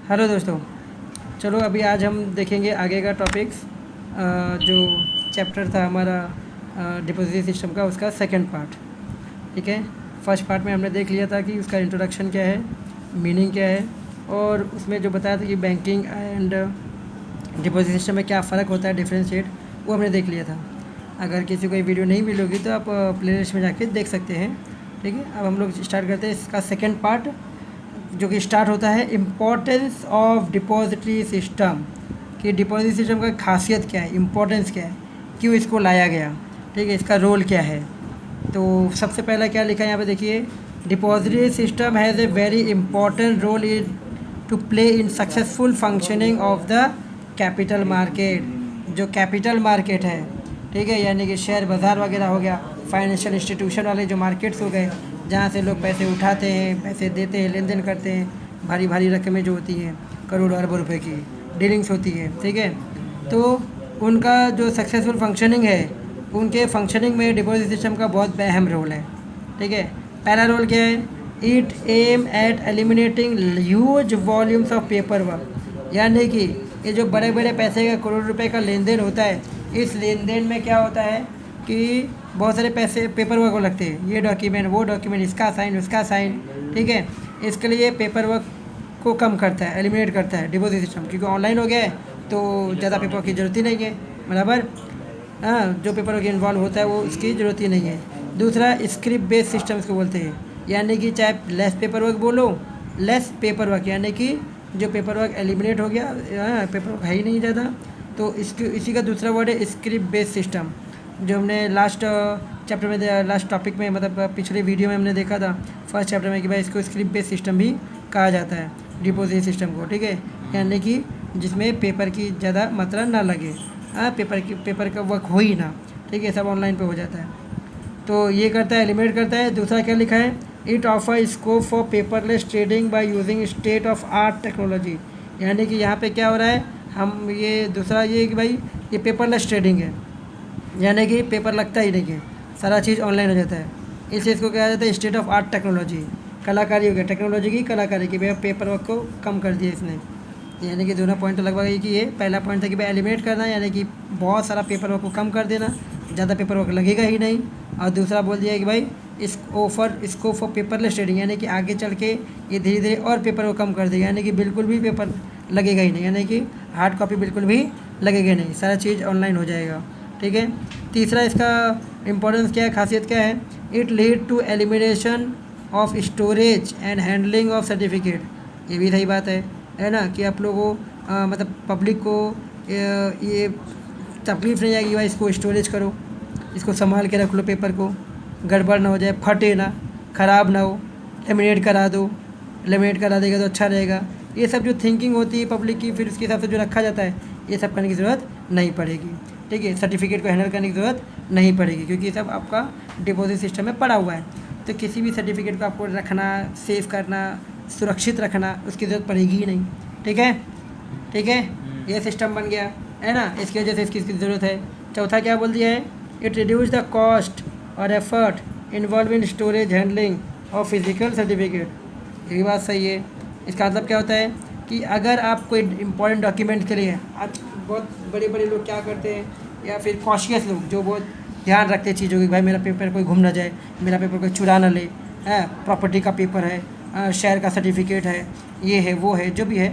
Hello दोस्तों, चलो अभी आज हम देखेंगे आगे का टॉपिक्स। जो चैप्टर था हमारा डिपॉजिट सिस्टम का, उसका सेकंड पार्ट। ठीक है, फर्स्ट पार्ट में हमने देख लिया था कि उसका इंट्रोडक्शन क्या है, मीनिंग क्या है, और उसमें जो बताया था कि बैंकिंग एंड डिपॉजिट सिस्टम में क्या फ़र्क होता है, डिफ्रेंशिएट, वो हमने देख लिया था। अगर किसी को ये वीडियो नहीं मिलोगी तो आप प्लेलिस्ट में जाके देख सकते हैं। ठीक है, अब हम लोग स्टार्ट करते हैं इसका सेकेंड पार्ट, जो कि स्टार्ट होता है इम्पोर्टेंस ऑफ डिपॉजिटरी सिस्टम। कि डिपॉजिट सिस्टम का खासियत क्या है, इम्पोर्टेंस क्या है, क्यों इसको लाया गया, ठीक है, इसका रोल क्या है। तो सबसे पहला क्या लिखा है यहाँ पे देखिए, depository system has a very important role in to play in successful functioning of the capital market. जो कैपिटल मार्केट है, ठीक है, यानी कि शेयर बाज़ार वगैरह हो गया, फाइनेंशियल इंस्टीट्यूशन वाले जो मार्केट्स हो गए, जहाँ से लोग पैसे उठाते हैं, पैसे देते हैं, लेन देन करते हैं, भारी भारी रकमें जो होती हैं, करोड़ों अरबों रुपए की डीलिंग्स होती है। ठीक है, तो उनका जो सक्सेसफुल फंक्शनिंग है, उनके फंक्शनिंग में डिपॉजिट सिस्टम का बहुत अहम रोल है। ठीक है, पहला रोल क्या है, it aim at eliminating huge volumes of paper work. यानी कि ये जो बड़े बड़े पैसे का करोड़ रुपए का लेन देन होता है, इस लेन देन में क्या होता है कि बहुत सारे पैसे पेपर वर्क को लगते हैं, ये डॉक्यूमेंट वो डॉक्यूमेंट, इसका साइन उसका साइन। ठीक है, इसके लिए पेपर वर्क को कम करता है, एलिमिनेट करता है डिपॉजिट सिस्टम, क्योंकि ऑनलाइन हो गया है तो ज़्यादा पेपर वर्क की ज़रूरत ही नहीं है। बराबर, हाँ, जो पेपर वर्क इन्वॉल्व होता है वो इसकी ज़रूरत ही नहीं है। दूसरा, स्क्रिप्ट बेस्ड सिस्टम इसको बोलते हैं, यानी कि चाहे लेस पेपर वर्क बोलो, लेस पेपर वर्क, यानी कि जो पेपर वर्क एलिमिनेट हो गया, पेपर वर्क है ही नहीं ज़्यादा, तो इसी का दूसरा वर्ड है स्क्रिप्ट बेस्ड सिस्टम। जो हमने लास्ट चैप्टर में, लास्ट टॉपिक में, मतलब पिछले वीडियो में हमने देखा था फर्स्ट चैप्टर में, कि भाई इसको स्क्रिप्ट बेस्ड सिस्टम भी कहा जाता है डिपॉजिट सिस्टम को। ठीक है, यानी कि जिसमें पेपर की ज़्यादा मात्रा ना लगे, पेपर का वर्क हो ही ना। ठीक है, सब ऑनलाइन पे हो जाता है, तो ये करता है, एलिमिनेट करता है। दूसरा क्या लिखा है, it offer scope for paperless trading by using state of art technology. यानी कि यहाँ पे क्या हो रहा है, हम ये दूसरा ये कि भाई ये पेपरलेस ट्रेडिंग है, यानी कि पेपर लगता ही नहीं है, सारा चीज़ ऑनलाइन हो जाता है। इसलिए इसको कहा जाता है स्टेट ऑफ आर्ट टेक्नोलॉजी। कलाकारी हो गया, टेक्नोलॉजी की कलाकारी की, भाई पेपर वर्क को कम कर दिया इसने। यानी कि दोनों पॉइंट लगभग एक ही है। पहला पॉइंट था कि भाई एलिमिनेट करना, यानी कि बहुत सारा पेपर वर्क को कम कर देना, ज़्यादा पेपर वर्क लगेगा ही नहीं। और दूसरा बोल दिया कि भाई स्कोप फॉर पेपरलेस ट्रेडिंग, यानी कि आगे चल के ये धीरे धीरे और पेपर को कम कर देगा, यानी कि बिल्कुल भी पेपर लगेगा ही नहीं, यानी कि हार्ड कॉपी बिल्कुल भी लगेगा नहीं, सारा चीज़ ऑनलाइन हो जाएगा। ठीक है, तीसरा इसका इम्पोर्टेंस क्या है, खासियत क्या है, it lead to elimination of storage and handling of certificate. ये भी सही बात है ना, कि आप लोगों को मतलब पब्लिक को ये तकलीफ़ नहीं आएगी, भाई इसको स्टोरेज करो, इसको संभाल के रख लो, पेपर को गड़बड़ ना हो जाए, फटे ना, ख़राब ना हो, लेमिनेट करा दो, लेमिनेट करा देगा तो अच्छा रहेगा। ये सब जो थिंकिंग होती है पब्लिक की, फिर उसके हिसाब से जो रखा जाता है, ये सब करने की ज़रूरत नहीं पड़ेगी। ठीक है, सर्टिफिकेट को हैंडल करने की ज़रूरत नहीं पड़ेगी, क्योंकि ये सब आपका डिपॉजिट सिस्टम में पड़ा हुआ है। तो किसी भी सर्टिफिकेट को आपको रखना, सेव करना, सुरक्षित रखना, उसकी ज़रूरत पड़ेगी ही नहीं। ठीक है, ठीक है, ये सिस्टम बन गया है ना, इसकी वजह से इसकी ज़रूरत है। चौथा क्या बोल दिया है, इट रिड्यूस द कॉस्ट और effort involve in storage handling of physical certificate. ये भी बात सही है। इसका मतलब क्या होता है कि अगर आप कोई इंपॉर्टेंट डॉक्यूमेंट के लिए, आज बहुत बड़े बड़े लोग क्या करते हैं, या फिर कॉशियस लोग जो बहुत ध्यान रखते हैं चीज़ों की, भाई मेरा पेपर कोई घूम ना जाए, मेरा पेपर कोई चुरा ना ले, है प्रॉपर्टी का पेपर है, शेयर का सर्टिफिकेट है, ये है वो है, जो भी है,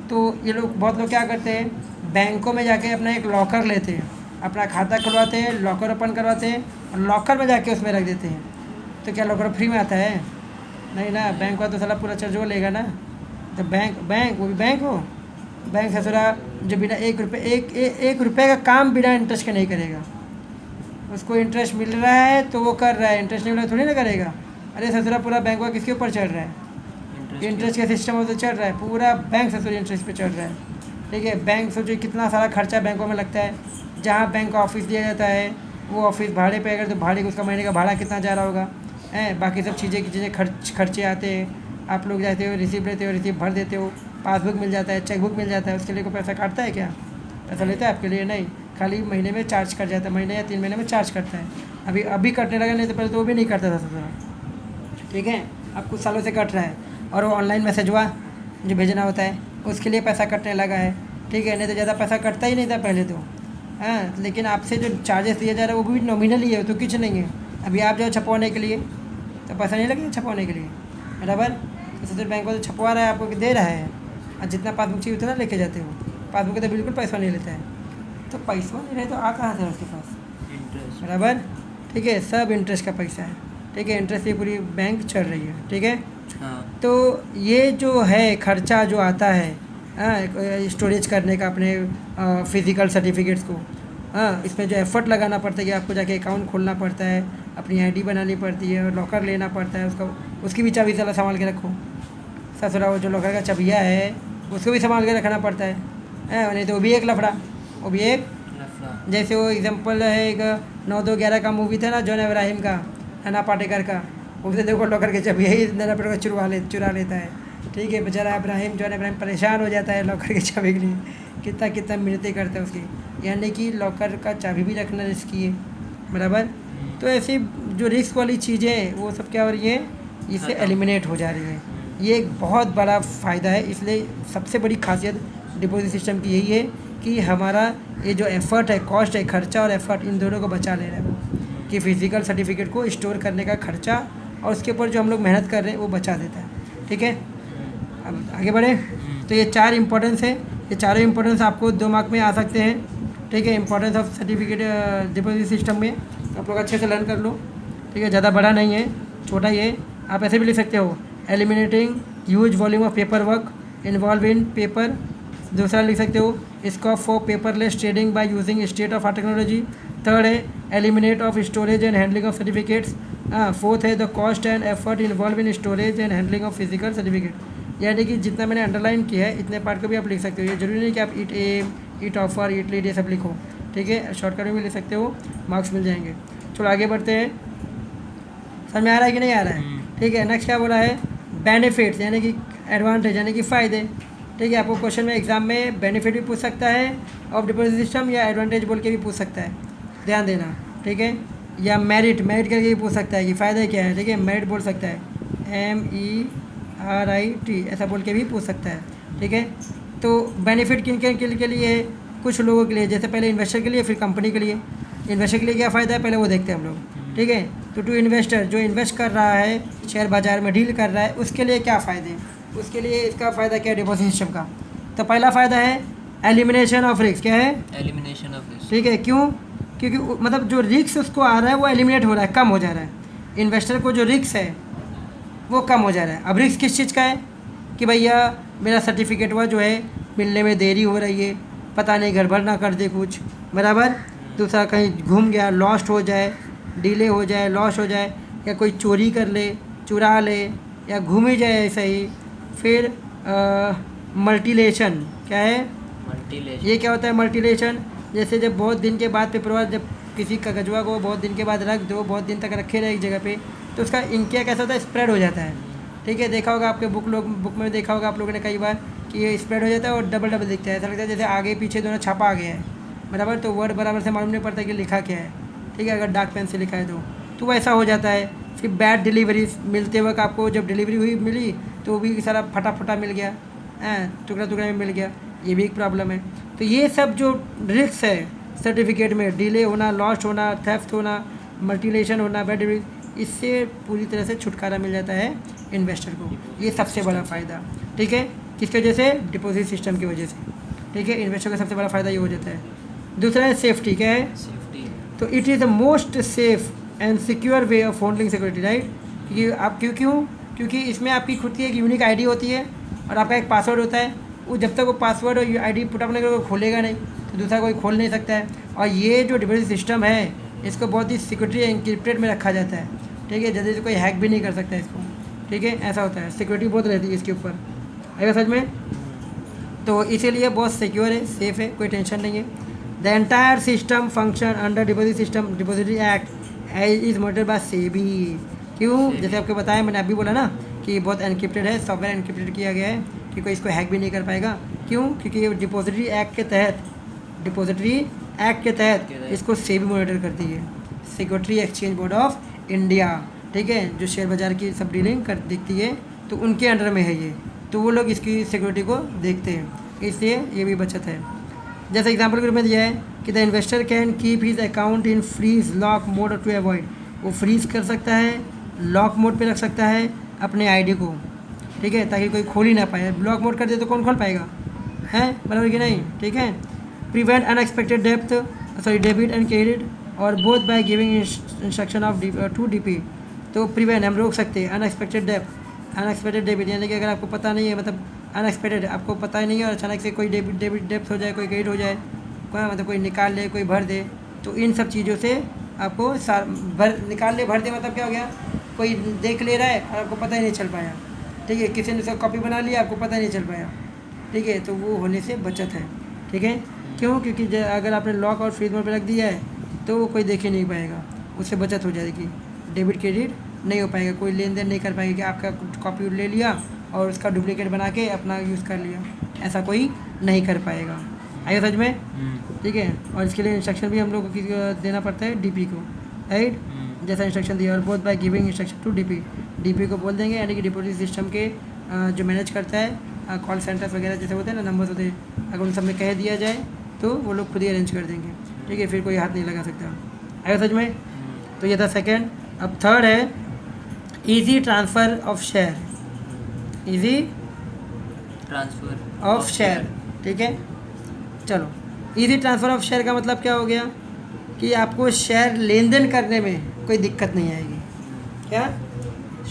तो ये लोग, बहुत लोग क्या करते हैं, बैंकों में जाके अपना एक लॉकर लेते हैं, अपना खाता खुलवाते हैं, लॉकर ओपन करवाते हैं, और लॉकर में जाके उसमें रख देते हैं। तो क्या लॉकर फ्री में आता है? नहीं ना, बैंक का तो साला पूरा चार्ज वो लेगा ना। तो बैंक वो भी बैंक हो, बैंक ससुरा जो बिना एक रुपये का काम बिना इंटरेस्ट के नहीं करेगा। उसको इंटरेस्ट मिल रहा है तो वो कर रहा है, इंटरेस्ट नहीं मिल रहा थोड़ी ना करेगा। अरे ससुरा पूरा बैंक का किसके ऊपर चढ़ रहा है, इंटरेस्ट का सिस्टम तो चढ़ रहा है, पूरा बैंक ससुर इंटरेस्ट पे चढ़ रहा है। ठीक है, बैंक सोचो कितना सारा खर्चा बैंकों में लगता है। जहाँ बैंक का ऑफिस दिया जाता है, वो ऑफिस भाड़े पे, अगर तो भाड़े उसका महीने का भाड़ा कितना जा रहा होगा, हैं, बाकी सब चीज़ें खर्चे आते हैं। आप लोग जाते हो, रिसीव लेते हो, रिसीव भर देते हो, पासबुक मिल जाता है, चेकबुक मिल जाता है, उसके लिए कोई पैसा काटता है क्या? पैसा लेता है आपके लिए? नहीं, खाली महीने में चार्ज कर जाता है, महीने या 3 महीने में चार्ज करता है। अभी कटने लगा, नहीं तो पहले तो वो भी नहीं करता था ससुरा। ठीक है, अब कुछ सालों से कट रहा है। और वो ऑनलाइन मैसेज हुआ जो भेजना होता है, उसके लिए पैसा कटने लगा है, ठीक है। नहीं तो ज़्यादा पैसा कटता ही नहीं था पहले तो, हाँ। लेकिन आपसे जो चार्जेस दिया जा रहा है वो भी नॉमिनल ही है, तो कुछ नहीं है। अभी आप जाओ छपवाने के लिए तो पैसा नहीं लगेगा छपवाने के लिए, बराबर। तो सेंट्रल बैंक तो छपवा रहा है, आपको दे रहा है, और जितना पासबुक चाहिए उतना लेके जाते हो। पासबुक तो बिल्कुल पैसा नहीं लेता है, तो पैसा नहीं रहे तो आ कहाँ से उसके पास, इंटरेस्ट। बराबर, ठीक है। सब इंटरेस्ट का पैसा है, ठीक है। इंटरेस्ट से पूरी बैंक चल रही है, ठीक है। हाँ। तो ये जो है खर्चा जो आता है स्टोरेज करने का अपने फिज़िकल सर्टिफिकेट्स को, हाँ, इसमें जो एफ़र्ट लगाना पड़ता है कि आपको जाके अकाउंट खोलना पड़ता है, अपनी आईडी बनानी पड़ती है, और लॉकर लेना पड़ता है, उसकी भी चाबी ज़रा संभाल के रखो। ससुरा वो जो लॉकर का चाबिया है उसको भी संभाल के रखना पड़ता है, नहीं तो वो भी एक लफड़ा, वो भी एक लफड़ा। जैसे वो एग्जांपल है एक 9-2-11 का मूवी था ना, जॉन इब्राहिम का, अन्ना पाटेकर का। उसे देखो लॉकर के चाबिया ही नैना चुरा लेता है, ठीक है। बेचारा जॉन इब्राहिम परेशान हो जाता है लॉकर की चाबी के लिए, कितना मिन्नतें करता है उसकी। यानी कि लॉकर का चाबी भी रखना रिस्की है, बराबर। तो ऐसी जो रिस्क वाली चीज़ें हैं वो सब क्या हो रही है, इससे एलिमिनेट हो जा रही है। ये एक बहुत बड़ा फ़ायदा है। इसलिए सबसे बड़ी खासियत डिपॉजिट सिस्टम की यही है कि हमारा ये जो एफ़र्ट है, कॉस्ट है, खर्चा और एफ़र्ट, इन दोनों को बचा ले रहा है वो, कि फ़िज़िकल सर्टिफिकेट को स्टोर करने का खर्चा और उसके ऊपर जो हम लोग मेहनत कर रहे हैं वो बचा देता है, ठीक है। अब आगे बढ़े तो ये 4 इंपॉर्टेंस है, ये चारों इंपॉर्टेंस आपको 2 मार्क में आ सकते हैं, ठीक है। Importance of certificate deposit system में आप लोग अच्छे से लर्न कर लो, ठीक है। ज़्यादा बड़ा नहीं है, छोटा ही है। आप ऐसे भी लिख सकते हो, eliminating huge volume of paper work involve in paper. दूसरा लिख सकते हो, scope for paperless trading by using state of art technology. Third है eliminate of storage and handling of certificates. Fourth है the cost and effort involve in storage and handling of physical certificate. यानी कि जितना मैंने underline किया है इतने part को भी आप लिख सकते हो। ये जरूरी नहीं कि आप ईट एम, ईट ऑफर, ईट लीड ये सब लिखो, ठीक है। शॉर्टकट में भी लिख सकते हो, मार्क्स मिल जाएंगे। चलो आगे बढ़ते हैं, समझ में आ रहा है कि नहीं आ रहा है, ठीक है। नेक्स्ट क्या बोला है, बेनिफिट्स यानी कि एडवांटेज यानी कि फ़ायदे, ठीक है। आपको क्वेश्चन में एग्जाम में बेनिफिट भी पूछ सकता है ऑफ डिपॉजिट सिस्टम, या एडवांटेज बोल के भी पूछ सकता है, ध्यान देना, ठीक है। या मेरिट करके भी पूछ सकता है कि फ़ायदा क्या है, ठीक है। मेरिट बोल सकता है, MERIT ऐसा बोल के भी पूछ सकता है, ठीक है। तो बेनिफिट किन के लिए है, कुछ लोगों के लिए, जैसे पहले इन्वेस्टर के लिए, फिर कंपनी के लिए। इन्वेस्टर के लिए क्या फ़ायदा है पहले वो देखते हैं हम लोग, ठीक है। तो टू इन्वेस्टर जो इन्वेस्ट कर रहा है, शेयर बाज़ार में डील कर रहा है, उसके लिए क्या फ़ायदे हैं, उसके लिए इसका फ़ायदा क्या है डिपॉजिट सिस्टम का। तो पहला फ़ायदा है एलिमिनेशन ऑफ रिस्क। क्या है, एलिमिनेशन ऑफ रिस्क, ठीक है। क्यों, क्योंकि मतलब जो रिस्क उसको आ रहा है वो एलिमिनेट हो रहा है, कम हो जा रहा है। इन्वेस्टर को जो रिस्क है वो कम हो जा रहा है। अब रिस्क किस चीज़ का है कि भैया मेरा सर्टिफिकेट हुआ जो है मिलने में देरी हो रही है, पता नहीं गड़बड़ ना कर दे कुछ, बराबर। दूसरा कहीं घूम गया, लॉस्ट हो जाए, डिले हो जाए, लॉस हो जाए, या कोई चोरी कर ले, चुरा ले, या घूम ही जाए ऐसे ही। फिर मल्टीलेशन, क्या है, मल्टीलेशन। ये क्या होता है मल्टीलेशन, जैसे जब बहुत दिन के बाद पेपर, जब किसी कागजवा को बहुत दिन के बाद रख दो, बहुत दिन तक रखे रहे एक जगह पे, तो उसका इंकिया कैसा होता है, स्प्रेड हो जाता है, ठीक है। देखा होगा आपके बुक में देखा होगा आप लोगों ने कई बार कि ये स्प्रेड हो जाता है और डबल दिखता है, ऐसा लगता है जैसे आगे पीछे दोनों छापा आ गया है, बराबर। तो वर्ड बराबर से मालूम नहीं पड़ता कि लिखा क्या है, ठीक है, अगर डार्क पेन से लिखा है तो वैसा हो जाता है। फिर बैड डिलीवरी, मिलते वक्त आपको जब डिलीवरी हुई मिली तो वो भी सारा फटा मिल गया, टुकड़ा में मिल गया, ये भी एक प्रॉब्लम है। तो ये सब जो रिस्क है सर्टिफिकेट में, डिले होना, लॉस्ट होना, थेफ्ट होना, मल्टीलेशन होना, बैड डिलीवरी, इससे पूरी तरह से छुटकारा मिल जाता है इन्वेस्टर को। ये सबसे बड़ा फ़ायदा, ठीक है, किसकी वजह से, डिपॉजिट सिस्टम की वजह से, ठीक है। इन्वेस्टर का सबसे बड़ा फ़ायदा ये हो जाता है। दूसरा है सेफ्टी, क्या है, सेफ्टी। तो it is the most safe and secure way of handling security, right. क्योंकि आप क्योंकि इसमें आपकी खुद की एक यूनिक आईडी होती है और आपका एक पासवर्ड होता है। वो जब तक वो पासवर्ड और आईडी पुटअप नहीं करेगा खोलेगा नहीं, तो दूसरा कोई खोल नहीं सकता है। और ये जो डिपॉजिट सिस्टम है इसको बहुत ही सिक्योरिटी एनक्रिप्टेड में रखा जाता है, ठीक है। जल्दी से कोई हैक भी नहीं कर सकता इसको, ठीक है, ऐसा होता है। सिक्योरिटी बहुत रहती है इसके ऊपर, आएगा समझ में। तो इसीलिए बहुत सिक्योर है, सेफ़ है, कोई टेंशन नहीं है। The entire system function under deposit system depository act is monitored by SEBI. क्यों, जैसे आपको बताया, मैंने अभी बोला ना कि बहुत एनक्रिप्टेड है, सॉफ्टवेयर एनक्रिप्टेड किया गया है कि कोई इसको हैक भी नहीं कर पाएगा। क्यों, क्योंकि ये डिपॉजिटरी एक्ट के तहत इसको सेबी मॉनिटर करती है, security exchange board of India, ठीक है, जो शेयर बाज़ार की सब डीलिंग कर दिखती है, तो उनके अंडर में है ये, तो वो लोग इसकी सिक्योरिटी को देखते हैं, इसलिए ये भी बचत है। जैसे एग्जांपल के रूप में दिया है कि the investor can keep his account in freeze lock mode to avoid, वो फ्रीज कर सकता है, लॉक मोड पे रख सकता है अपने आईडी को, ठीक है, ताकि कोई खोल ही ना पाए। ब्लॉक मोड कर दे तो कौन खोल पाएगा, हैं, बराबर कि नहीं, ठीक है। Prevent unexpected debit and credit और both by giving instruction of to DP, तो प्रिवेंट हम रोक सकते हैं अनएक्सपेक्टेड डेबिट, यानी कि अगर आपको पता नहीं है, मतलब अनएक्सपेक्टेड आपको पता ही नहीं है और अचानक से कोई डेबिट हो जाए, कोई क्रेडिट हो जाए, कोई मतलब कोई निकाल ले, कोई भर दे, तो इन सब चीज़ों से आपको निकाल ले भर दे, मतलब क्या हो गया, कोई देख ले रहा है और आपको पता ही नहीं चल पाया, ठीक है, किसी ने उसका कॉपी बना लिया, आपको पता ही नहीं चल पाया, ठीक है, तो वो होने से बचत है, ठीक है। क्यों? क्योंकि अगर आपने लॉक और फ्रीज मोड पर रख दिया है तो वो कोई देख ही नहीं पाएगा, उससे बचत हो जाएगी, डेबिट क्रेडिट नहीं हो पाएगा, कोई लेन देन नहीं कर पाएगा कि आपका कॉपी ले लिया और उसका डुप्लीकेट बना के अपना यूज़ कर लिया, ऐसा कोई नहीं कर पाएगा। आइए समझ में, ठीक है। और इसके लिए इंस्ट्रक्शन भी हम लोग को देना पड़ता है डीपी को, राइट, जैसा इंस्ट्रक्शन दिया, और both by giving instruction to DP को बोल देंगे, यानी कि डिपॉजिट सिस्टम के जो मैनेज करता है कॉल सेंटर्स वगैरह जैसे होते हैं ना, नंबर्स होते हैं, अगर उन सब में कह दिया जाए तो वो लोग खुद ही अरेंज कर देंगे, ठीक है, फिर कोई हाथ नहीं लगा सकता। आइए समझ में, तो ये था सेकेंड। अब थर्ड है easy transfer of share, easy transfer of share, ठीक है। चलो, ईजी ट्रांसफ़र ऑफ शेयर का मतलब क्या हो गया कि आपको शेयर लेन देन करने में कोई दिक्कत नहीं आएगी, क्या,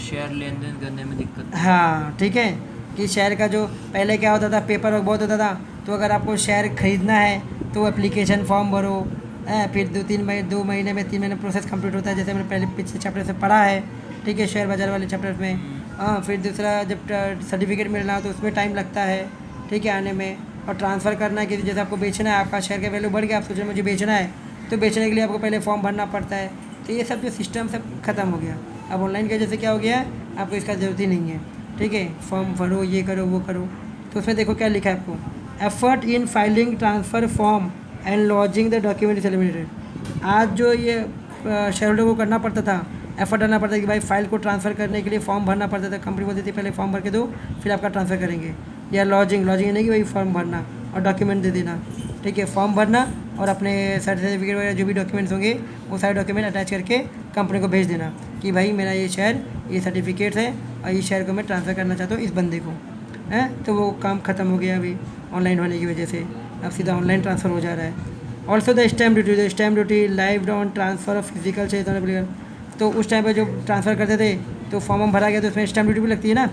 शेयर लेन देन करने में दिक्कत, हाँ, ठीक है, कि शेयर का जो पहले क्या होता था, पेपर वर्क बहुत होता था, तो अगर आपको शेयर ख़रीदना है तो एप्लीकेशन फॉर्म भरो, फिर 2 महीने में 3 महीने प्रोसेस कंप्लीट होता है, जैसे मैंने पहले पिछले चैप्टर से पढ़ा है, ठीक है, शेयर बाज़ार वाले चैप्टर में। हाँ, फिर दूसरा जब सर्टिफिकेट मिलना हो तो उसमें टाइम लगता है, ठीक है, आने में, और ट्रांसफ़र करना है कि जैसे आपको बेचना है, आपका शेयर का वैल्यू बढ़ गया, आप सोच रहे मुझे बेचना है, तो बेचने के लिए आपको पहले फॉर्म भरना पड़ता है, तो ये सब जो सिस्टम सब खत्म हो गया। अब ऑनलाइन की वजह से क्या हो गया है, आपको इसका ज़रूरत ही नहीं है, ठीक है, फॉर्म भरो, ये करो, वो करो। तो उसमें देखो क्या लिखा है आपको, effort in filing transfer form and lodging the document is eliminated. आज जो ये शेयर होल्डर को करना पड़ता था, एफर्ट डालना पड़ता है कि भाई फाइल को ट्रांसफ़र करने के लिए फॉर्म भरना पड़ता था, कंपनी बोलती थी पहले फॉर्म भर के दो फिर आपका ट्रांसफ़र करेंगे, या लॉजिंग नहीं कि भाई फॉर्म भरना और डॉक्यूमेंट दे देना, ठीक है, फॉर्म भरना और अपने सर्टिफिकेट वगैरह जो भी डॉक्यूमेंट्स होंगे वो सारे डॉक्यूमेंट अटैच करके कंपनी को भेज देना कि भाई मेरा ये शेयर, ये सर्टिफिकेट है और ये शेयर को मैं ट्रांसफ़र करना चाहता हूँ इस बंदे को, है, तो वो काम ख़त्म हो गया अभी ऑनलाइन होने की वजह से, अब सीधा ऑनलाइन ट्रांसफ़र हो जा रहा है। Also the stamp duty live on transfer of physical share, तो उस टाइम पे जो ट्रांसफ़र करते थे तो फॉर्म भरा गया तो उसमें स्टैम्प ड्यूटी भी लगती है ना,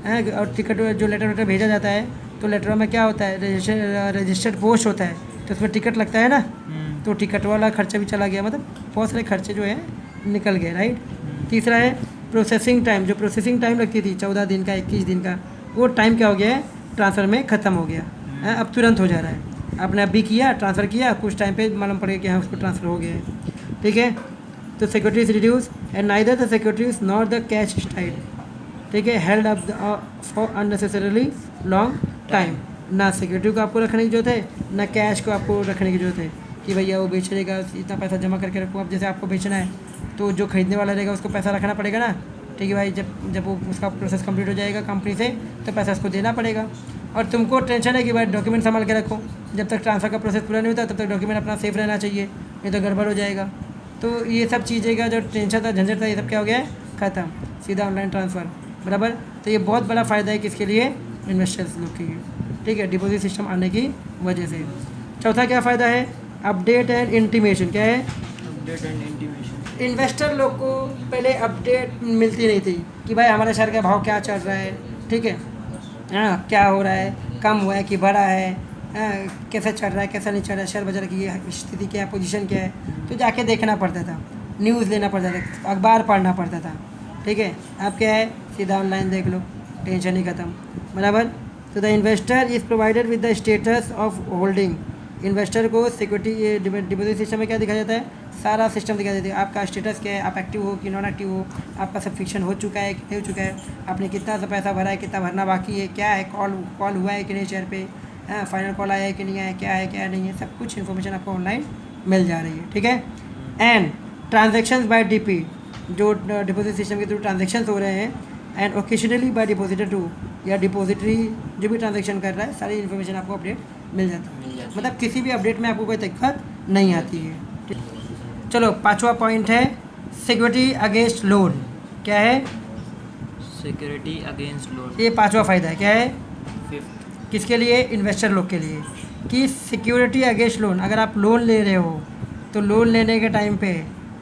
है, और टिकट जो लेटर भेजा जाता है तो लेटर में क्या होता है, रजिस्टर्ड पोस्ट होता है, तो उसमें टिकट लगता है ना, तो टिकट वाला खर्चा भी चला गया, मतलब बहुत सारे खर्चे जो है निकल गए, राइट। तीसरा है प्रोसेसिंग टाइम, जो प्रोसेसिंग टाइम लगती थी 14 दिन का, 21 दिन का, वो टाइम क्या हो गया है, ट्रांसफ़र में ख़त्म हो गया है, अब तुरंत हो जा रहा है, आपने अभी किया, ट्रांसफ़र किया, कुछ टाइम पे मालूम पड़ गया कि हाँ उसको ट्रांसफ़र हो गया है, ठीक है। तो security is reduce and neither the securities not the cash style, ठीक है, held up for unnecessarily long time, ना सिक्योरिटी को आपको रखने की जरूरत है, ना कैश को आपको रखने की जरूरत है कि भैया वो बेचने का इतना पैसा जमा करके रखो। अब जैसे आपको बेचना है तो जो खरीदने वाला रहेगा उसको पैसा रखना पड़ेगा ना, ठीक है भाई, जब वो उसका प्रोसेस कंप्लीट हो जाएगा कंपनी से तो पैसा उसको देना पड़ेगा, और तुमको टेंशन है कि भाई डॉक्यूमेंट संभाल के रखो, जब तक ट्रांसफ़र का प्रोसेस पूरा नहीं होता तब तक डॉक्यूमेंट अपना सेफ रहना चाहिए, नहीं तो गड़बड़ हो जाएगा। तो ये सब चीज़ें का जो टेंशन था, झंझट था, ये सब क्या हो गया है, ख़त्म, सीधा ऑनलाइन ट्रांसफ़र, बराबर। तो ये बहुत बड़ा फ़ायदा है किसके लिए, इन्वेस्टर्स लोग के लिए, ठीक है, डिपॉजिट सिस्टम आने की वजह से। चौथा क्या फ़ायदा है, अपडेट एंड इंटीमेशन, क्या है, अपडेट एंड इंटीमेशन। इन्वेस्टर लोग को पहले अपडेट मिलती नहीं थी कि भाई हमारे शेयर का भाव क्या चल रहा है, ठीक है, हाँ, क्या हो रहा है, कम हुआ है कि बढ़ा है, कैसा चल रहा है, कैसा नहीं चल रहा है, शेयर बाज़ार की स्थिति क्या है, पोजीशन क्या है, तो जाके देखना पड़ता था, न्यूज़ लेना पड़ता था, अखबार पढ़ना पड़ता था, ठीक है। अब क्या है, सीधा ऑनलाइन देख लो, टेंशन ही ख़त्म, बराबर। तो the investor is provided with the status of holding, investor को सिक्योरिटी डिपॉजिट सिस्टम में क्या दिखाया जाता है, सारा सिस्टम दिखाई देता है, आपका स्टेटस क्या है, आप एक्टिव हो कि नॉन एक्टिव हो, आपका सब्सक्रिप्शन हो चुका है कि नहीं हो चुका है, आपने कितना सा पैसा भरा है, कितना भरना बाकी है, क्या है, कॉल हुआ है कि नहीं शेयर पे, फाइनल कॉल आया है कि नहीं आया, क्या है क्या नहीं है, सब कुछ इन्फॉर्मेशन आपको ऑनलाइन मिल जा रही है, ठीक है। एंड ट्रांजेक्शन्स बाय डीपी, जो डिपॉजिट सिस्टम के थ्रू ट्रांजेक्शन्स हो रहे हैं and occasionally by depositor too, या डिपॉजिटरी जो भी ट्रांजेक्शन कर रहा है सारी इन्फॉर्मेशन आपको अपडेट मिल जाती है, मतलब किसी भी अपडेट में आपको कोई दिक्कत नहीं आती है। चलो 5वां पॉइंट है सिक्योरिटी अगेंस्ट लोन। क्या है? Security against loan. ये 5वां फ़ायदा है। क्या है? फिफ्थ। किसके लिए? इन्वेस्टर लोग के लिए, कि सिक्योरिटी अगेंस्ट लोन। अगर आप लोन ले रहे हो तो लोन लेने के टाइम पे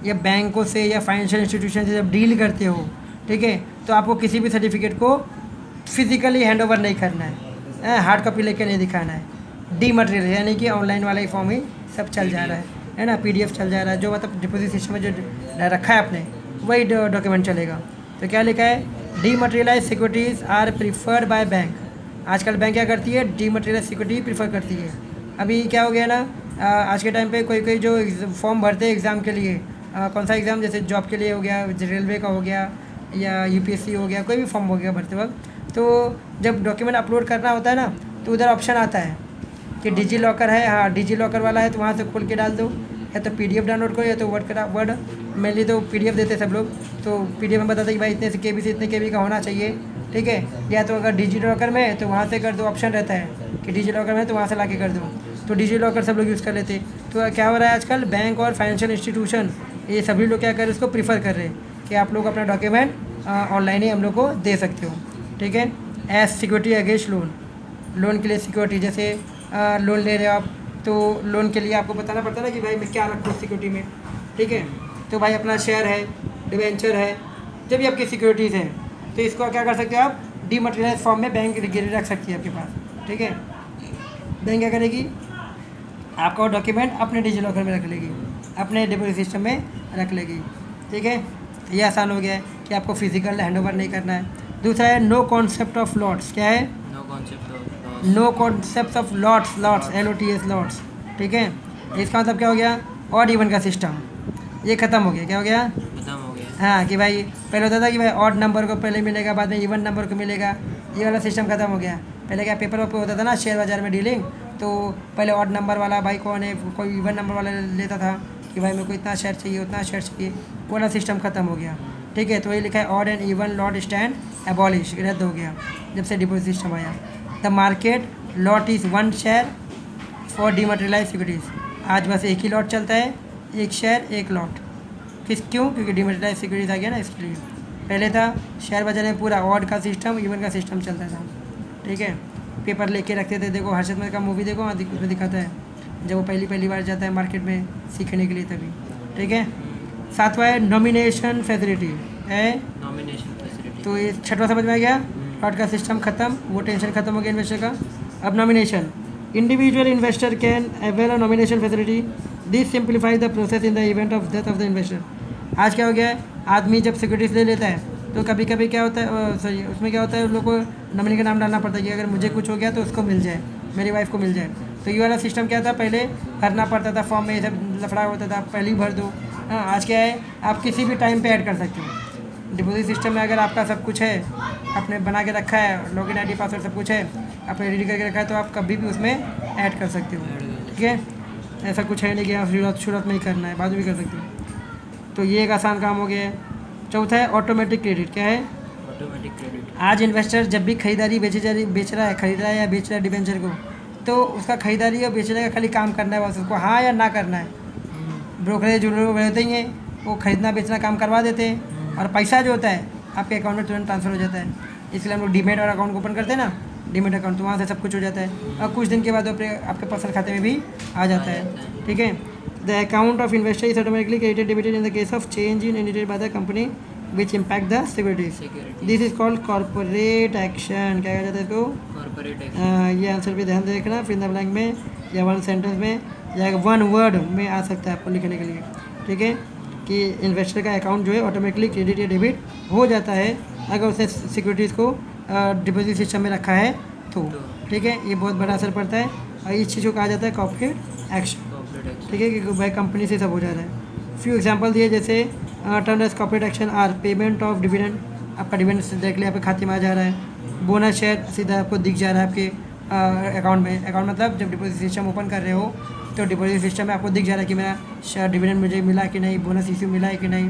या बैंकों से या फाइनेंशियल इंस्टीट्यूशन से जब डील करते हो, ठीक है, तो आपको किसी भी सर्टिफिकेट को फिजिकली हैंड ओवर नहीं करना है, हार्ड कॉपी लेके नहीं दिखाना है। डीमटेरियल यानी कि ऑनलाइन वाला ही फॉर्म ही सब चल जा रहा है ना, PDF चल जा रहा है, जो मतलब डिपॉजिट सिस्टम में जो रखा है आपने वही डॉक्यूमेंट चलेगा। तो क्या लिखा है? Dematerialise securities are preferred by bank. आजकल बैंक क्या करती है? डीमटेरियलाइज सिक्योरिटी प्रीफर करती है। अभी क्या हो गया ना, आज के टाइम पे कोई जो फॉर्म भरते हैं एग्ज़ाम के लिए, कौन सा एग्ज़ाम, जैसे जॉब के लिए हो गया, रेलवे का हो गया या UPSC हो गया, कोई भी फॉर्म हो गया भरते वक्त, तो जब डॉक्यूमेंट अपलोड करना होता है ना, तो उधर ऑप्शन आता है कि डिजी लॉकर है, हाँ डिजी लॉकर वाला है तो वहाँ से खोल के डाल दो, या तो PDF डाउनलोड करो या तो वर्ड मेनली तो PDF देते सब लोग, तो PDF में बताते कि भाई इतने KB से इतने KB का होना चाहिए, ठीक है। या तो अगर डिजी लॉकर में है तो वहाँ से कर दो, ऑप्शन रहता है कि डिजी लॉकर में है तो वहाँ से ला के कर दो, तो डिजी लॉकर सब लोग यूज़ कर लेते। तो क्या हो रहा है आजकल, बैंक और फाइनेंशियल इंस्टीट्यूशन ये सभी लोग क्या कर रहे हैं, इसको प्रीफर कर रहे हैं कि आप लोग अपना डॉक्यूमेंट ऑनलाइन ही हम लोग को दे सकते हो, ठीक है। As security against loan, loan के लिए सिक्योरिटी, जैसे लोन ले रहे हो आप तो लोन के लिए आपको बताना पड़ता है ना कि भाई मैं क्या रखूँ सिक्योरिटी में, ठीक है। तो भाई अपना शेयर है, डिवेंचर है, जब भी आपकी सिक्योरिटीज़ हैं तो इसको क्या कर सकते हो आप, डीमटेरियलाइज फॉर्म में बैंक गिरवी रख सकती है आपके पास, ठीक है। बैंक क्या करेगी, आपका वो डॉक्यूमेंट अपने डिजी लॉकर में रख लेगी, अपने डिपॉजिट सिस्टम में रख लेगी, ठीक है। ये आसान हो गया है कि आपको फिजिकल हैंड ओवर नहीं करना है। दूसरा है नो कॉन्सेप्ट ऑफ लॉट्स। क्या है? No concept of lots, LOTS lots, ठीक है। इसका मतलब क्या हो गया, ऑड इवन का सिस्टम ये ख़त्म हो गया। क्या हो गया? खत्म हो गया। हाँ, कि भाई पहले होता था कि भाई ऑड नंबर को पहले मिलेगा, बाद में इवन नंबर को मिलेगा, ये वाला सिस्टम ख़त्म हो गया। पहले क्या पेपर पे होता था ना शेयर बाज़ार में डीलिंग, तो पहले ऑड नंबर वाला भाई कौन है, कोई इवन नंबर वाला लेता था कि भाई मेरे को इतना शेयर चाहिए उतना शेयर चाहिए, वो वाला सिस्टम ख़त्म हो गया, ठीक है। तो ये लिखा है odd and even lot stand abolish, रद्द हो गया जब से डिपॉजिट सिस्टम आया। The market lot is 1 share for dematerialise securities. आज बस एक ही लॉट चलता है, 1 शेयर 1 लॉट। क्यों? क्योंकि डीमटेरियलाइज सिक्योरिटीज़ आ गया ना, इसके लिए। पहले था शेयर बाजार में पूरा ऑड का सिस्टम, इवन का सिस्टम चलता था, ठीक है। पेपर लेके रखते थे, देखो हर्षद मेहता का मूवी देखो, उसमें दिखाता है जब वो पहली बार जाता है मार्केट में सीखने के लिए तभी, ठीक है। 7वां है नॉमिनेशन फैसिलिटी है, नॉमिनेशन फैसिलिटी। तो ये 6वां समझ में आ गया, लॉट का सिस्टम खत्म, वो टेंशन खत्म हो गया इन्वेस्टर का। अब nomination, individual investor can avail a nomination facility, this simplify the process in the event of death of the investor. आज क्या हो गया है, आदमी जब सिक्योरिटीज ले लेता है तो कभी कभी क्या होता है, सॉरी उसमें क्या होता है, उन लोग को नॉमिनी का नाम डालना पड़ता है कि अगर मुझे कुछ हो गया तो उसको मिल जाए, मेरी वाइफ को मिल जाए। तो ये वाला सिस्टम क्या था, पहले भरना पड़ता था फॉर्म में, ये सब लफड़ा होता था, पहले ही भर दो। हाँ, आज क्या है, आप किसी भी टाइम पे ऐड कर सकते हो डिपॉजिट सिस्टम में। अगर आपका सब कुछ है, आपने बना के रखा है, लॉगिन ID पासवर्ड सब कुछ है, आपने रेडी करके रखा है, तो आप कभी भी उसमें ऐड कर सकते हो, ठीक है। ऐसा कुछ है नहीं कि आप शुरुआत में ही करना है, बाद में भी कर सकते हो। तो ये एक आसान काम हो गया है। चौथा है ऑटोमेटिक क्रेडिट। क्या है? Automatic credit. आज इन्वेस्टर जब भी खरीदारी बेच रहा है, खरीद रहा है या बेच रहा है डिबेंचर को, तो उसका खरीदारी और बेचने का खाली काम करना है बस, उसको हाँ या ना करना है। ब्रोकरेज जो लोग रहते ही हैं वो खरीदना बेचना काम करवा देते हैं, और पैसा जो होता है आपके अकाउंट में तुरंत ट्रांसफ़र हो जाता है। इसलिए हम लोग डीमेट और अकाउंट ओपन करते हैं ना, डीमेट अकाउंट, तो वहाँ से सब कुछ हो जाता है, और कुछ दिन के बाद आपके पर्सनल खाते में भी आ जाता है, ठीक है। The account of investor is automatically credited debited in the case of change in initiated by the company which impact the securities. This is called corporate action. क्या कहा जाता है इसको? Corporate action. ये आंसर पे ध्यान दे रखना, फिर द ब्लैंक में या 1 सेंटेंस में या 1 वर्ड में आ सकता है आपको लिखने के लिए, ठीक है। कि इन्वेस्टर का अकाउंट जो है ऑटोमेटिकली क्रेडिट या डेबिट हो जाता है अगर उसने सिक्योरिटीज़ को डिपॉजिट सिस्टम में रखा है तो, ठीक है। ये बहुत बड़ा असर पड़ता है, और इस चीज़ को कहा जाता है कॉर्पोरेट एक्शन, ठीक है, क्योंकि भाई कंपनी से सब हो जा रहा है। फ्यू एग्जांपल दिए, जैसे term as corporate action or payment of dividend, आपका डिविडेंड डायरेक्टली आपके खाते में आ जा रहा है। बोनस शेयर सीधा आपको दिख जा रहा है आपके अकाउंट में। अकाउंट मतलब जब डिपॉजिट सिस्टम ओपन कर रहे हो तो डिपॉजिट सिस्टम में आपको दिख जा रहा है कि मेरा शेयर डिविडेंड मुझे मिला कि नहीं, बोनस इश्यू मिला है कि नहीं।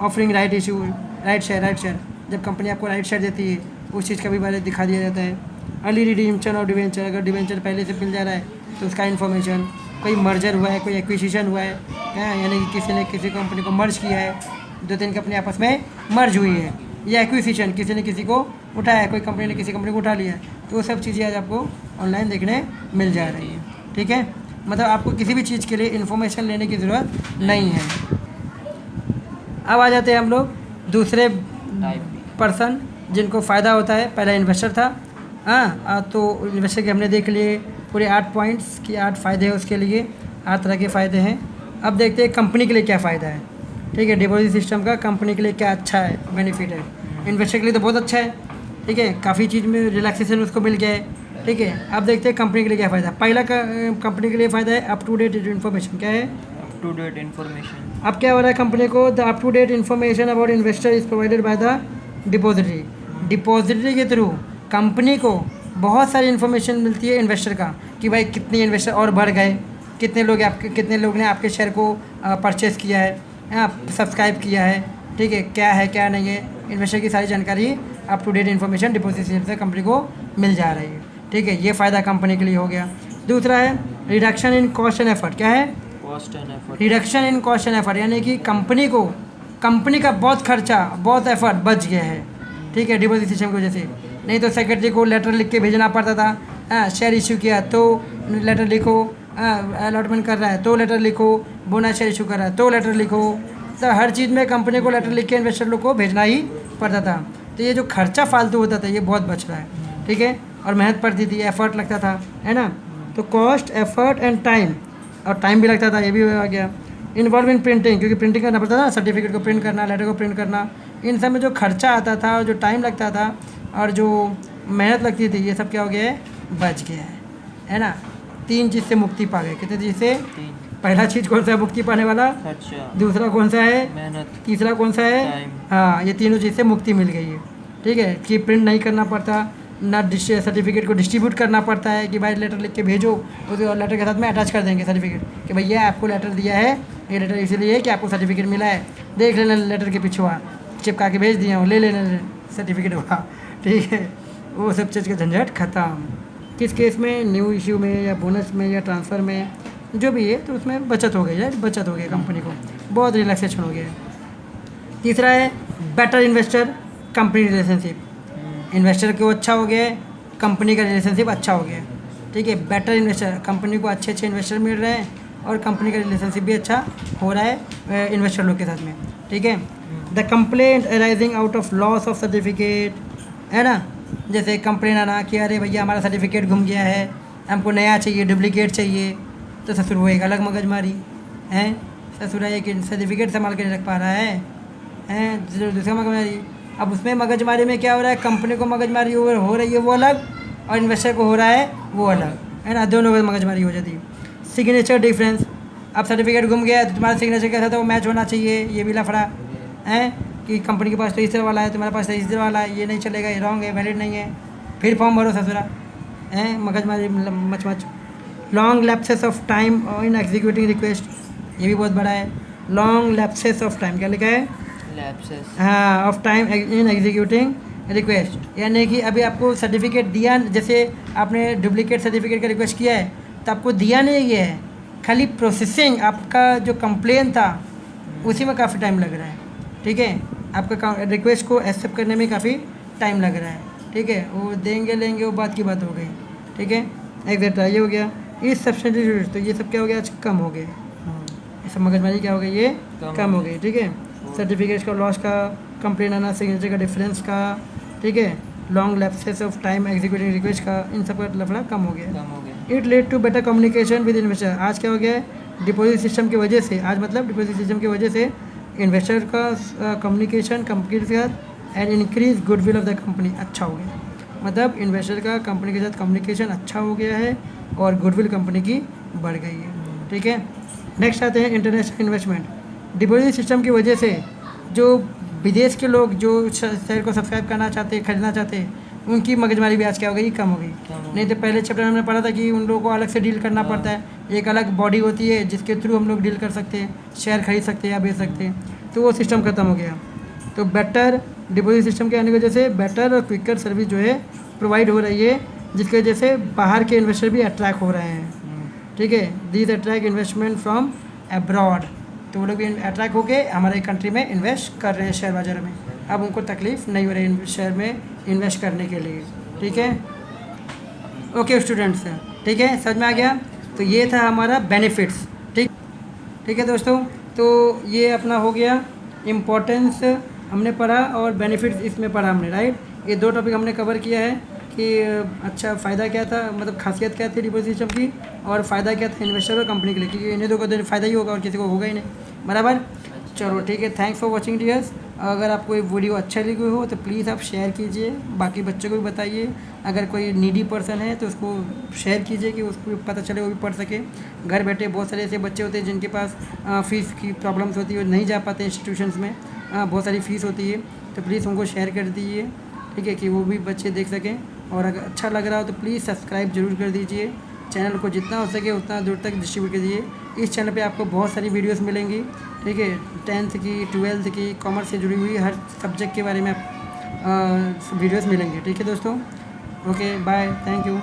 ऑफरिंग राइट शेयर जब कंपनी आपको राइट शेयर देती है उस चीज़ का भी बारे में दिखा दिया जाता है। अर्ली रिडीम्पशन और डिवेंचर, अगर डिवेंचर पहले से मिल जा रहा है तो उसका इन्फॉर्मेशन, कोई मर्जर हुआ है, कोई एक्विजिशन हुआ है, यानी कि किसी ने किसी कंपनी को मर्ज किया है, 2-3 कंपनी आपस में मर्ज हुई है, या एक्विजिशन किसी ने किसी को उठाया है, कोई कंपनी ने किसी कंपनी को उठा लिया है, तो वो सब चीज़ें आज आपको ऑनलाइन देखने मिल जा रही है। ठीक है, मतलब आपको किसी भी चीज़ के लिए इन्फॉर्मेशन लेने की ज़रूरत नहीं है। अब आ जाते हैं हम लोग दूसरे पर्सन जिनको फ़ायदा होता है। पहला इन्वेस्टर था, हाँ, तो इन्वेस्टर के हमने देख लिए पूरे 8 पॉइंट्स की 8 फ़ायदे हैं उसके लिए, 8 तरह के फ़ायदे हैं। अब देखते हैं कंपनी के लिए क्या फ़ायदा है। ठीक है, डिपॉजिट सिस्टम का कंपनी के लिए क्या अच्छा है, बेनिफिट है। इन्वेस्टर के लिए तो बहुत अच्छा है, ठीक है, काफ़ी चीज़ में रिलैक्सेशन उसको मिल गया है। ठीक है, अब देखते हैं कंपनी के लिए क्या फ़ायदा। पहला कंपनी के लिए फ़ायदा है अप टू डेट इन्फॉर्मेशन। क्या है? Up to date information. अब क्या हो रहा है कंपनी को? The up to date information about investor is provided by the depository. Depository के थ्रू कंपनी को बहुत सारी इन्फॉर्मेशन मिलती है इन्वेस्टर का, कि भाई कितने इन्वेस्टर और बढ़ गए, कितने लोग ने आपके शेयर को परचेज़ किया है, सब्सक्राइब किया है। ठीक है, क्या है क्या नहीं है, इन्वेस्टर की सारी जानकारी up to date information deposit से कंपनी को मिल जा रही है। ठीक है, ये फ़ायदा कंपनी के लिए हो गया। दूसरा है reduction in cost and effort. क्या है? Cost and effort. Reduction in cost and effort, यानी कि कंपनी का बहुत खर्चा, बहुत एफर्ट बच गया है। ठीक है, डिपॉजिट सिस्टम की वजह से। नहीं तो सेक्रेटरी को लेटर लिख के भेजना पड़ता था, शेयर इशू किया तो लेटर लिखो, अलॉटमेंट कर रहा है तो लेटर लिखो, बोनस शेयर इशू कर रहा है तो लेटर लिखो। तो हर चीज़ में कंपनी को लेटर लिख के इन्वेस्टर लोग को भेजना ही पड़ता था। तो ये जो खर्चा फालतू होता था ये बहुत बच रहा है। ठीक है, और मेहनत पड़ती थी, एफर्ट लगता था, है ना। तो कॉस्ट, एफर्ट एंड टाइम, और टाइम भी लगता था, ये भी आ गया। इन्वॉल्व इन प्रिंटिंग, क्योंकि प्रिंटिंग करना पड़ता था, सर्टिफिकेट को प्रिंट करना, लेटर को प्रिंट करना, इन सब में जो खर्चा आता था और जो टाइम लगता था और जो मेहनत लगती थी, ये सब क्या हो गया है? बच गया है ना। 3 चीज़ से मुक्ति पा गए। कितने चीज़ से? 3। पहला चीज़ कौन सा है मुक्ति पाने वाला? खर्चा। दूसरा कौन सा है? मेहनत। तीसरा कौन सा है? टाइम। हाँ, ये तीनों चीज़ से मुक्ति मिल गई है। ठीक है, कि प्रिंट नहीं करना पड़ता, ना सर्टिफिकेट को डिस्ट्रीब्यूट करना पड़ता है कि भाई लेटर लिख के भेजो, उस लेटर के साथ में अटैच कर देंगे सर्टिफिकेट कि भैया आपको लेटर दिया है, ये लेटर इसीलिए कि आपको सर्टिफिकेट मिला है, देख लेना लेटर के पीछे हुआ, चिपका के भेज दिया हूँ, ले लेना सर्टिफिकेट हुआ। ठीक है, वो सब चीज़ का झंझट खत्म। किस केस में? न्यू इश्यू में या बोनस में या ट्रांसफ़र में, जो भी है, तो उसमें बचत हो गई है, बचत हो गई कंपनी को, बहुत रिलैक्सेशन हो गया है। तीसरा है better investor company relationship. Investor को अच्छा हो गया, कंपनी का रिलेशनशिप अच्छा हो गया। ठीक है, बेटर इन्वेस्टर, कंपनी को अच्छे इन्वेस्टर मिल रहे हैं और कंपनी का रिलेशनशिप भी अच्छा हो रहा है इन्वेस्टर लोग के साथ में। ठीक है, the complaint arising out of loss of certificate, है ना। जैसे कंप्लेन आना कि अरे भैया हमारा सर्टिफिकेट गुम गया है, हमको नया चाहिए, डुप्लीकेट चाहिए, तो ससुर वो एक अलग मगजमारी है। ससुर है कि सर्टिफिकेट संभाल के नहीं रख पा रहा है, दूसरा मगजमारी। अब उसमें मगजमारी में क्या हो रहा है? कंपनी को मगजमारी हो रही है वो अलग, और इन्वेस्टर को हो रहा है वो अलग, है ना। दोनों को मगजमारी हो जाती है। सिग्नेचर डिफरेंस, अब सर्टिफिकेट गुम गया है तो तुम्हारा सिग्नेचर के साथ वो मैच होना चाहिए, ये भी लफड़ा है कि कंपनी के पास तो इस तरह वाला है, तुम्हारे पास तो इस तरह वाला है, ये नहीं चलेगा, ये रॉन्ग है, वैलिड नहीं है, फिर फॉर्म भरो ससुरा, है मगजमारी much. Long lapses of time in executing request, ये भी बहुत बड़ा है। लॉन्ग लैप्सेस ऑफ टाइम, क्या लिखा है? लैप्सेस। हाँ, of time in executing request, यानी कि अभी आपको सर्टिफिकेट दिया, जैसे आपने डुप्लीकेट सर्टिफिकेट का रिक्वेस्ट किया है तो आपको दिया नहीं गया है, खाली प्रोसेसिंग, आपका जो कंप्लेन था उसी में काफ़ी टाइम लग रहा है। ठीक है, आपका रिक्वेस्ट को एक्सेप्ट करने में काफ़ी टाइम लग रहा है। ठीक है, वो देंगे लेंगे वो बात की बात हो गई। ठीक है, एग्जैक्ट ये हो गया। इस सब्सिडी, तो ये सब क्या हो गया? आज कम हो गए, ये सब मगजमारी क्या हो गई? ये कम हो गई। ठीक है, सर्टिफिकेट का लॉस का, कंप्लेन आना, सिग्नेचर का डिफरेंस का, ठीक है, long lapses of time executing request का, इन सब का लफड़ा कम हो गया। It led to better communication with investor. आज क्या हो गया? डिपॉजिट सिस्टम की वजह से, आज मतलब डिपॉजिट सिस्टम की वजह से इन्वेस्टर का कम्युनिकेशन कंपनी के साथ and increase goodwill of the company अच्छा हो गया। मतलब इन्वेस्टर का कंपनी के साथ कम्युनिकेशन अच्छा हो गया है और गुडविल कंपनी की बढ़ गई है। ठीक है, नेक्स्ट आते हैं इंटरनेशनल इन्वेस्टमेंट। डिपॉजिट सिस्टम की वजह से जो विदेश के लोग जो शेयर को सब्सक्राइब करना चाहते, खरीदना चाहते, उनकी मगजमारी भी आज क्या हो गई? कम हो गई। नहीं तो पहले चैप्टर में हमने पढ़ा था कि उन लोगों को अलग से डील करना पड़ता है, एक अलग बॉडी होती है जिसके थ्रू हम लोग डील कर सकते हैं, शेयर खरीद सकते हैं या बेच सकते हैं, तो वो सिस्टम ख़त्म हो गया। तो बेटर डिपॉजिट सिस्टम के आने की वजह से बेटर और क्विकर सर्विस जो है प्रोवाइड हो रही है, जिसकी वजह से बाहर के इन्वेस्टर भी अट्रैक्ट हो रहे हैं, ठीक है। These attract investment from abroad, तो वो लोग भी अट्रैक्ट होके हमारे कंट्री में इन्वेस्ट कर रहे हैं शेयर बाज़ार में। अब उनको तकलीफ़ नहीं हो रही है शेयर में इन्वेस्ट करने के लिए, ठीक है। ओके स्टूडेंट्स, ठीक है, समझ में आ गया। तो ये था हमारा बेनिफिट्स, ठीक है दोस्तों। तो ये अपना हो गया इम्पोर्टेंस हमने पढ़ा और बेनिफिट्स इसमें पढ़ा हमने, राइट। ये 2 टॉपिक हमने कवर किया है कि अच्छा फ़ायदा क्या था, मतलब खासियत क्या थी डिपॉजिट सिस्टम की, और फ़ायदा क्या था इन्वेस्टर और कंपनी के लिए, क्योंकि इन्हें तो फ़ायदा ही होगा और किसी को होगा ही नहीं, बराबर। चलो ठीक है, थैंक्स फॉर वॉचिंग डियर्स। अगर आपको ये वीडियो अच्छा लगी हो तो प्लीज़ आप शेयर कीजिए, बाकी बच्चों को भी बताइए। अगर कोई नीडी पर्सन है तो उसको शेयर कीजिए कि उसको भी पता चले, वो भी पढ़ सके। घर बैठे बहुत सारे ऐसे बच्चे होते हैं जिनके पास फ़ीस की प्रॉब्लम्स होती है, वो नहीं जा पाते इंस्टीट्यूशंस में, बहुत सारी फ़ीस होती है, तो प्लीज़ उनको शेयर कर दीजिए, ठीक है, कि वो भी बच्चे देख सकें। और अगर अच्छा लग रहा हो तो प्लीज़ सब्सक्राइब ज़रूर कर दीजिए। चैनल को जितना हो सके उतना दूर तक डिस्ट्रीब्यूट कर दीजिए। इस चैनल पे आपको बहुत सारी वीडियोस मिलेंगी, ठीक है, 10th की, 12th की, कॉमर्स से जुड़ी हुई हर सब्जेक्ट के बारे में वीडियोस मिलेंगे, ठीक है दोस्तों। Okay bye, thank you.